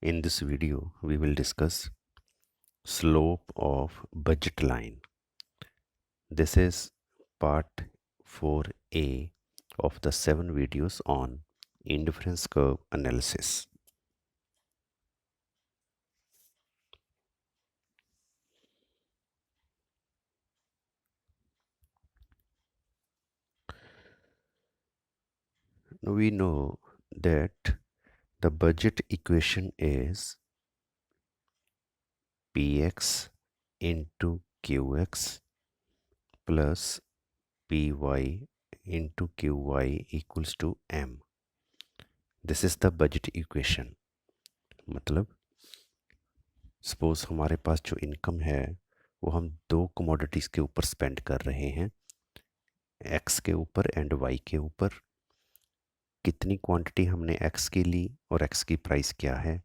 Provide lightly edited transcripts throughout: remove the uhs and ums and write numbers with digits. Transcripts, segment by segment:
In this video, we will discuss slope of budget line. This is part 4A of the 7 videos on indifference curve analysis. We know that the budget equation is Px into Qx plus Py into Qy equals to M. This is the budget equation. मतलब suppose हमारे पास जो income है वो हम दो commodities के ऊपर spend कर रहे हैं, एक्स के ऊपर एंड वाई के ऊपर। कितनी क्वांटिटी हमने एक्स की ली और एक्स की प्राइस क्या है,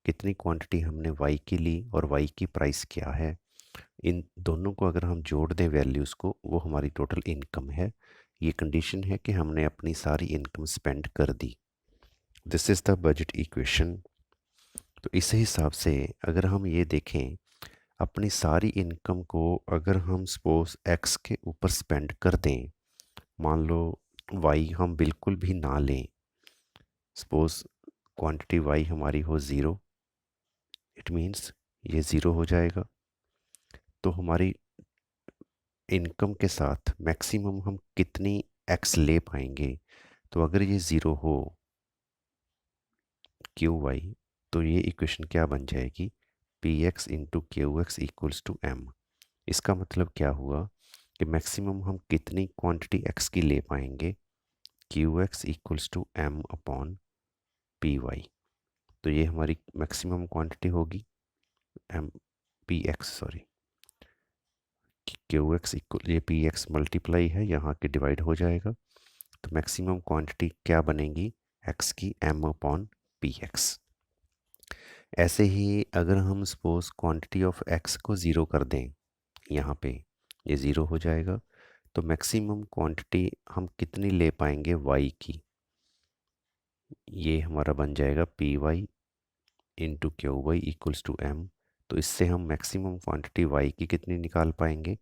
कितनी क्वांटिटी हमने वाई की ली और वाई की प्राइस क्या है, इन दोनों को अगर हम जोड़ दें वैल्यूज़ को, वो हमारी टोटल इनकम है। ये कंडीशन है कि हमने अपनी सारी इनकम स्पेंड कर दी। This is the budget equation. तो इस हिसाब से अगर हम ये देखें, अपनी सारी इनकम को अगर हम सपोज एक्स के ऊपर स्पेंड कर दें, मान लो वाई हम बिल्कुल भी ना लें, सपोज क्वांटिटी वाई हमारी हो ज़ीरो, इट मीन्स ये ज़ीरो हो जाएगा। तो हमारी इनकम के साथ मैक्सिमम हम कितनी एक्स ले पाएंगे। तो अगर ये ज़ीरो हो क्यू वाई, तो ये इक्वेशन क्या बन जाएगी, P X into Q X equals to M. इसका मतलब क्या हुआ कि मैक्सिमम हम कितनी क्वांटिटी एक्स की ले पाएंगे, Q X equals to M upon P Y. तो ये हमारी मैक्सिमम क्वांटिटी होगी, M P X sorry Q X equal, ये पी एक्स मल्टीप्लाई है यहाँ के डिवाइड हो जाएगा। तो मैक्सिमम क्वांटिटी क्या बनेगी, एक्स की एम अपॉन पी एक्स। ऐसे ही अगर हम सपोज क्वांटिटी ऑफ एक्स को ज़ीरो कर दें, यहाँ पे ये ज़ीरो हो जाएगा। तो मैक्सिमम क्वांटिटी हम कितनी ले पाएंगे वाई की, ये हमारा बन जाएगा P Y into Q Y equals to M. तो इससे हम मैक्सिमम क्वांटिटी वाई की कितनी निकाल पाएंगे,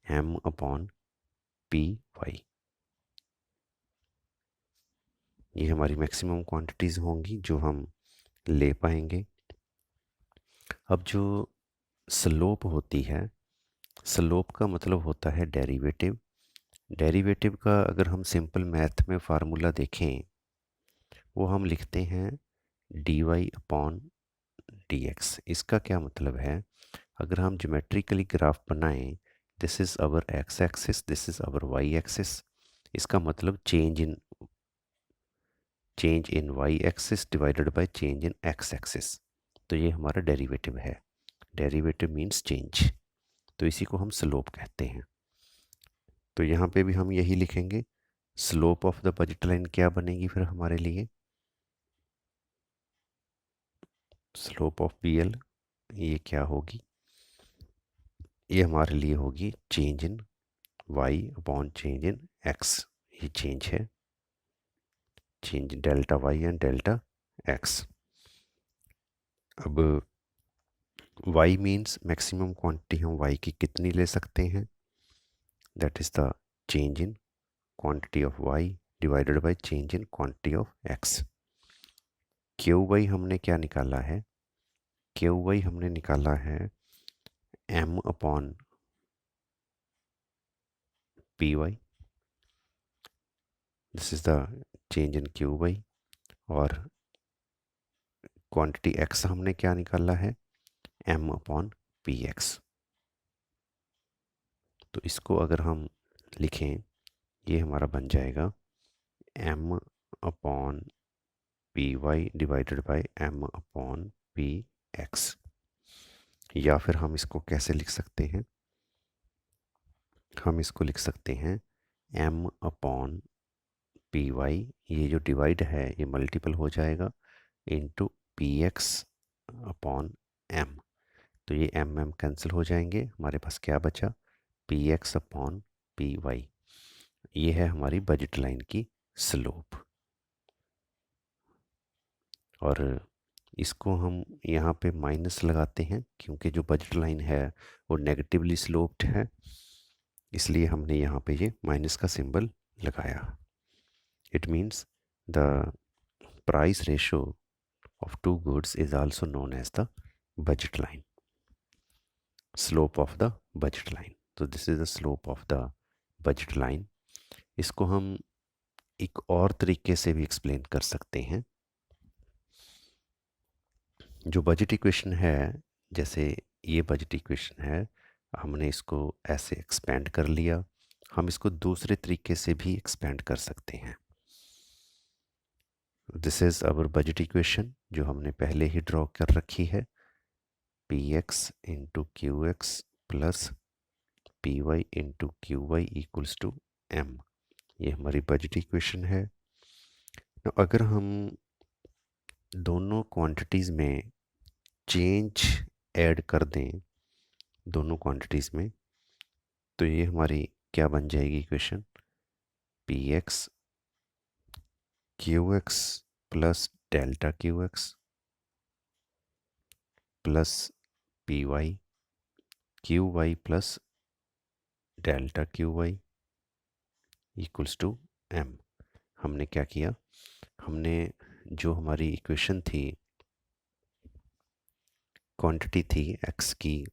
एम अपॉन पी वाई। ये हमारी मैक्सिमम क्वांटिटीज़ होंगी जो हम ले पाएंगे। अब जो स्लोप होती है, स्लोप का मतलब होता है डेरिवेटिव। डेरिवेटिव का अगर हम सिंपल मैथ में फार्मूला देखें, वो हम लिखते हैं D Y upon D X. इसका क्या मतलब है, अगर हम ज्योमेट्रिकली ग्राफ बनाएं, this is our X axis, this is our Y axis. इसका मतलब change in Y axis divided by change in X axis. तो ये हमारा डेरिवेटिव है। डेरिवेटिव मीन्स चेंज, तो इसी को हम स्लोप कहते हैं। तो यहाँ पे भी हम यही लिखेंगे, slope of the budget line क्या बनेगी फिर हमारे लिए, स्लोप ऑफ पी एल ये क्या होगी, ये हमारे लिए होगी change in Y upon change in X. ये चेंज है, change delta Y and delta X. अब y मीन्स मैक्सिमम क्वांटिटी हम y की कितनी ले सकते हैं, that is the change in quantity of y divided by change in quantity of x। Q Y हमने क्या निकाला है, क्यू वाई हमने निकाला है m upon P Y, this is the change in Q Y. और क्वांटिटी x हमने क्या निकाला है, m अपॉन पी एक्स। तो इसको अगर हम लिखें, ये हमारा बन जाएगा m upon P Y divided by M upon P X. या फिर हम इसको कैसे लिख सकते हैं, हम इसको लिख सकते हैं m अपॉन पी वाई, ये जो डिवाइड है ये मल्टीपल हो जाएगा into P X upon M. तो ये एम एम कैंसिल हो जाएंगे, हमारे पास क्या बचा, P X upon P Y. ये है हमारी बजट लाइन की स्लोप। और इसको हम यहाँ पे माइनस लगाते हैं क्योंकि जो बजट लाइन है वो नेगेटिवली स्लोप्ड है, इसलिए हमने यहाँ पे ये माइनस का सिंबल लगाया। It means the price ratio of two goods is also known as the budget line, slope of the budget line. So this is the slope of the budget line. इसको हम एक और तरीके से भी explain कर सकते हैं। जो बजट इक्वेशन है, जैसे ये बजट इक्वेशन है, हमने इसको ऐसे एक्सपेंड कर लिया, हम इसको दूसरे तरीके से भी एक्सपेंड कर सकते हैं। This is our budget equation जो हमने पहले ही ड्रॉ कर रखी है, P X into Q X plus P Y into Q Y equals to M. ये हमारी बजट इक्वेशन है। तो अगर हम दोनों क्वांटिटीज़ में चेंज ऐड कर दें दोनों क्वांटिटीज़ में, तो ये हमारी क्या बन जाएगी equation, P X Q X plus delta Q X plus P Y Q Y plus delta Q Y equals to M. हमने क्या किया, हमने जो हमारी इक्वेशन थी, क्वांटिटी थी एक्स की,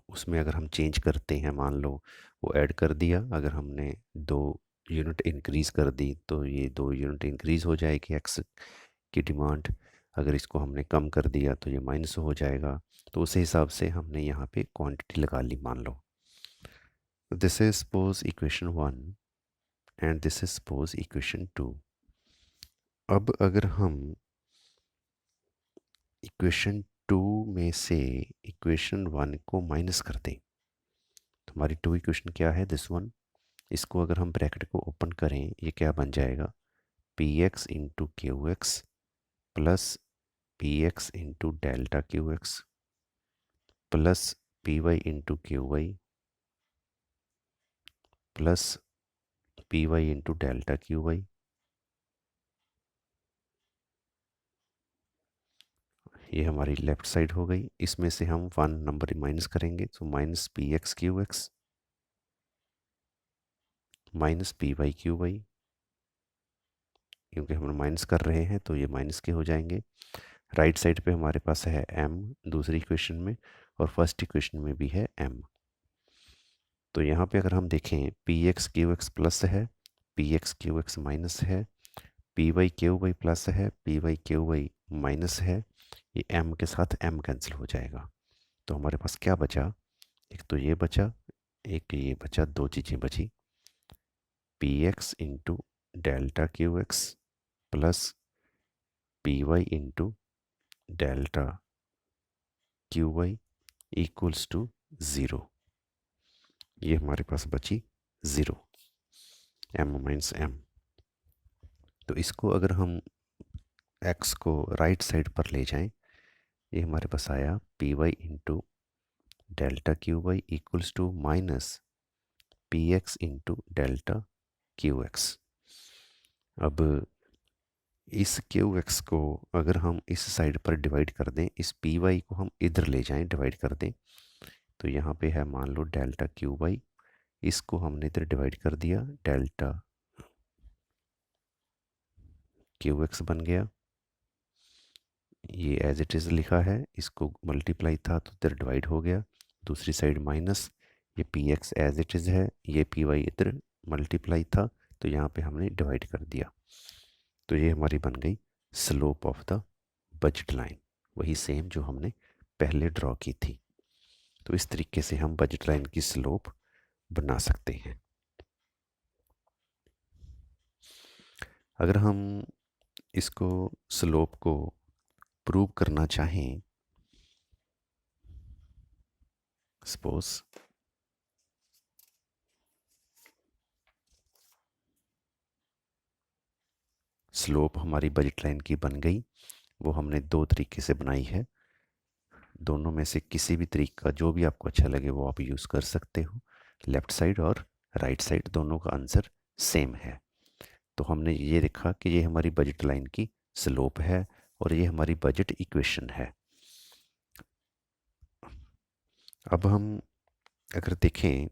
उसमें अगर हम चेंज करते हैं, मान लो वो ऐड कर दिया, अगर हमने 2 यूनिट इंक्रीज़ कर दी तो ये 2 यूनिट इंक्रीज़ हो जाएगी एक्स की डिमांड। अगर इसको हमने कम कर दिया तो ये माइनस हो जाएगा। तो उस हिसाब से हमने यहाँ पे क्वांटिटी लगा ली, मान लो this is suppose equation 1 and this is suppose equation 2। अब अगर हम इक्वेशन 2 में से इक्वेशन 1 को माइनस कर दें, तो हमारी 2 इक्वेशन क्या है, दिस वन, इसको अगर हम ब्रैकेट को ओपन करें, ये क्या बन जाएगा, P X into Q X plus P X into delta Q X plus P Y into Q Y plus P Y into delta Q Y. ये हमारी लेफ्ट साइड हो गई। इसमें से हम 1 नंबर माइनस करेंगे, तो minus P X Q X minus P Y Q Y, क्योंकि हम माइनस कर रहे हैं तो ये माइनस के हो जाएंगे। राइट साइड पे हमारे पास है m दूसरी इक्वेशन में, और फर्स्ट इक्वेशन में भी है m। तो यहाँ पे अगर हम देखें, P X Q X plus है, P X Q X minus है, P Y Q Y plus है, P Y Q Y minus है, ये m के साथ m कैंसिल हो जाएगा। तो हमारे पास क्या बचा, एक तो ये बचा, एक ये बचा, दो चीज़ें बची, P X into delta Q X plus P Y into delta Q Y equals to 0। ये हमारे पास बची 0, m माइनस m। तो इसको अगर हम x को राइट साइड पर ले जाएं, ये हमारे पास आया P Y into delta Q Y equals to minus P X into delta Q X. अब इस क्यू एक्स को अगर हम इस साइड पर डिवाइड कर दें, इस पी वाई को हम इधर ले जाएं, डिवाइड कर दें, तो यहाँ पे है मान लो डेल्टा क्यू वाई, इसको हमने इधर डिवाइड कर दिया, डेल्टा क्यू एक्स बन गया। ये एज इट इज़ लिखा है, इसको मल्टीप्लाई था तो इधर डिवाइड हो गया, दूसरी साइड माइनस, ये P X as it is है, ये पी वाई इधर मल्टीप्लाई था तो यहाँ पे हमने डिवाइड कर दिया। तो ये हमारी बन गई slope of the budget line, वही सेम जो हमने पहले ड्रॉ की थी। तो इस तरीके से हम बजट लाइन की स्लोप बना सकते हैं। अगर हम इसको स्लोप को प्रूव करना चाहें, सपोज स्लोप हमारी बजट लाइन की बन गई, वो हमने दो तरीके से बनाई है, दोनों में से किसी भी तरीका जो भी आपको अच्छा लगे वो आप यूज़ कर सकते हो। लेफ़्ट साइड और राइट साइड दोनों का आंसर सेम है। तो हमने ये देखा कि ये हमारी बजट लाइन की स्लोप है और ये हमारी बजट इक्वेशन है। अब हम अगर देखें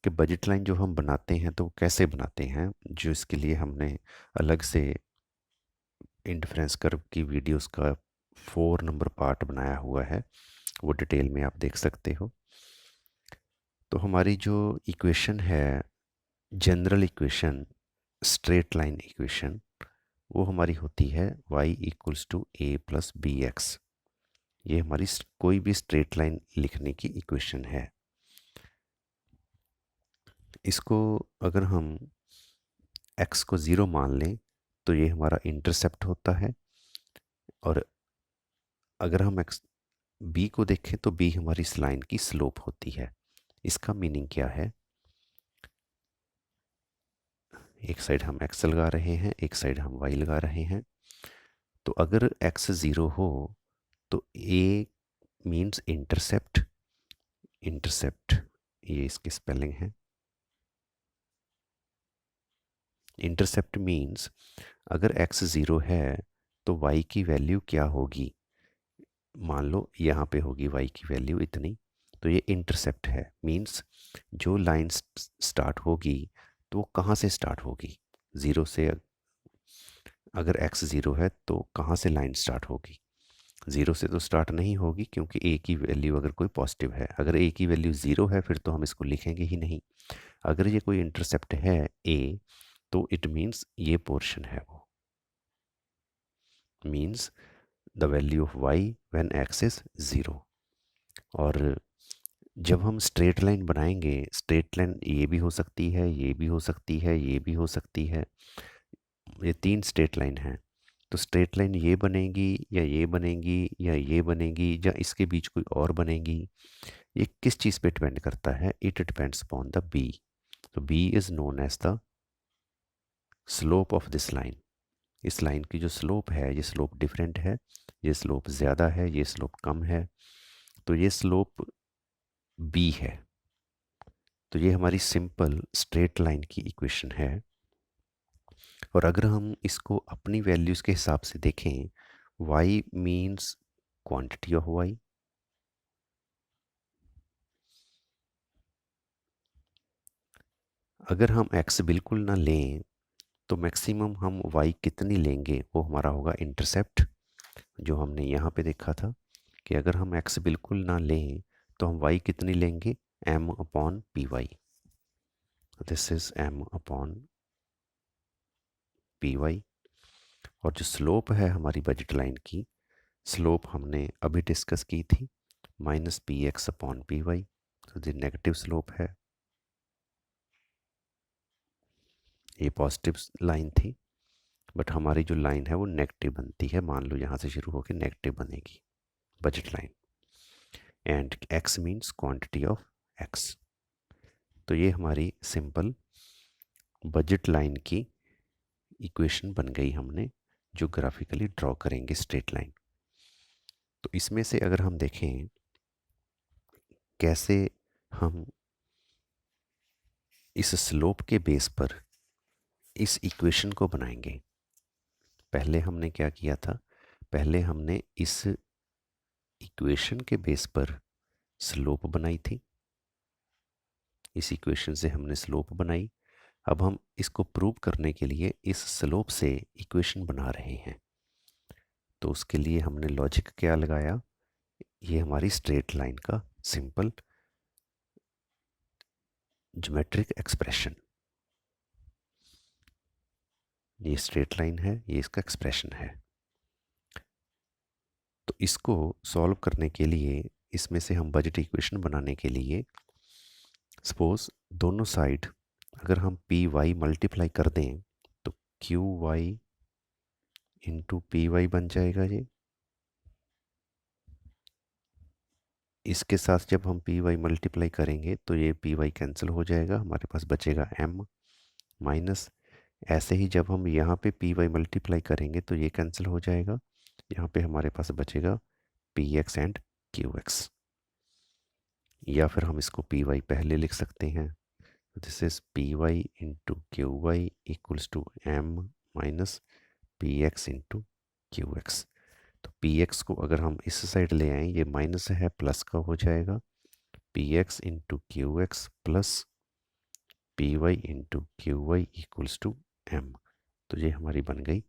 कि बजट लाइन जो हम बनाते हैं तो कैसे बनाते हैं, जो इसके लिए हमने अलग से इंडिफरेंस कर्व की वीडियोस का 4 नंबर पार्ट बनाया हुआ है, वो डिटेल में आप देख सकते हो। तो हमारी जो इक्वेशन है, general equation, straight line equation, वो हमारी होती है y equals to A plus B X. ये हमारी कोई भी स्ट्रेट लाइन लिखने की इक्वेशन है। इसको अगर हम x को 0 मान लें तो ये हमारा इंटरसेप्ट होता है, और अगर हम x b को देखें तो b हमारी इस लाइन की स्लोप होती है। इसका मीनिंग क्या है, एक साइड हम x लगा रहे हैं, एक साइड हम y लगा रहे हैं। तो अगर x 0 हो तो a मीन्स इंटरसेप्ट, इंटरसेप्ट ये इसकी स्पेलिंग है। इंटरसेप्ट मीन्स अगर x 0 है तो y की वैल्यू क्या होगी, मान लो यहाँ पे होगी y की वैल्यू इतनी, तो ये इंटरसेप्ट है। मीन्स जो लाइन स्टार्ट होगी तो वो कहाँ से स्टार्ट होगी, ज़ीरो से। अगर x 0 है तो कहाँ से लाइन स्टार्ट होगी, ज़ीरो से तो स्टार्ट नहीं होगी, क्योंकि a की वैल्यू अगर कोई पॉजिटिव है, अगर a की वैल्यू 0 है फिर तो हम इसको लिखेंगे ही नहीं। अगर ये कोई इंटरसेप्ट है a, तो इट मीन्स ये पोर्शन है वो, means the value of y when x is 0। और जब हम स्ट्रेट लाइन बनाएंगे, स्ट्रेट लाइन ये भी हो सकती है, ये भी हो सकती है, ये भी हो सकती है, ये 3 स्ट्रेट लाइन हैं। तो स्ट्रेट लाइन ये बनेगी या ये बनेगी या ये बनेगी या इसके बीच कोई और बनेगी, ये किस चीज़ पे डिपेंड करता है, it depends upon the b। तो b is known as the slope of this line. इस लाइन की जो स्लोप है, ये स्लोप डिफरेंट है, ये स्लोप ज़्यादा है, ये स्लोप कम है, तो ये स्लोप b है। तो ये हमारी सिंपल स्ट्रेट लाइन की इक्वेशन है। और अगर हम इसको अपनी वैल्यूज़ के हिसाब से देखें, y means quantity of y, अगर हम x बिल्कुल ना लें तो मैक्सिमम हम y कितनी लेंगे, वो हमारा होगा इंटरसेप्ट, जो हमने यहाँ पे देखा था कि अगर हम x बिल्कुल ना लें तो हम y कितनी लेंगे, m upon P Y. This is m upon P Y. और जो स्लोप है हमारी बजट लाइन की, स्लोप हमने अभी डिस्कस की थी, minus P X upon P Y. तो ये नेगेटिव स्लोप है, ये पॉजिटिव लाइन थी, बट हमारी जो लाइन है वो नेगेटिव बनती है। मान लो यहाँ से शुरू होकर नेगेटिव बनेगी budget line, and x means quantity of x। तो ये हमारी सिंपल बजट लाइन की इक्वेशन बन गई, हमने जो ग्राफिकली ड्रॉ करेंगे स्ट्रेट लाइन। तो इसमें से अगर हम देखें कैसे हम इस स्लोप के बेस पर इस इक्वेशन को बनाएंगे। पहले हमने क्या किया था, पहले हमने इस इक्वेशन के बेस पर स्लोप बनाई थी, इस इक्वेशन से हमने स्लोप बनाई। अब हम इसको प्रूव करने के लिए इस स्लोप से इक्वेशन बना रहे हैं। तो उसके लिए हमने लॉजिक क्या लगाया, ये हमारी स्ट्रेट लाइन का सिंपल ज्योमेट्रिक एक्सप्रेशन, ये स्ट्रेट लाइन है, ये इसका एक्सप्रेशन है। तो इसको सॉल्व करने के लिए, इसमें से हम बजट इक्वेशन बनाने के लिए, सपोज दोनों साइड अगर हम पी वाई मल्टीप्लाई कर दें तो Q Y into P Y बन जाएगा। ये इसके साथ जब हम पी वाई मल्टीप्लाई करेंगे तो ये पी वाई कैंसिल हो जाएगा, हमारे पास बचेगा m माइनस। ऐसे ही जब हम यहाँ पे पी वाई मल्टीप्लाई करेंगे तो ये कैंसिल हो जाएगा, यहाँ पे हमारे पास बचेगा P x and Q x. या फिर हम इसको पी वाई पहले लिख सकते हैं, this is P Y into Q Y equals to m minus P X into Q X. P X को अगर हम इस साइड ले आएँ, ये माइनस है प्लस का हो जाएगा, P X into Q X plus P Y into Q Y equals to M. तो ये हमारी बन गई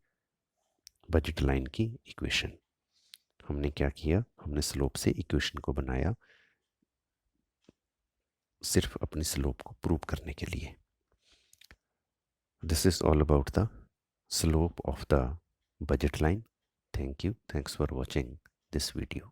बजट लाइन की इक्वेशन। हमने क्या किया, हमने स्लोप से इक्वेशन को बनाया सिर्फ अपनी स्लोप को प्रूव करने के लिए। This is all about the slope of the budget line. Thank you. Thanks for watching this video.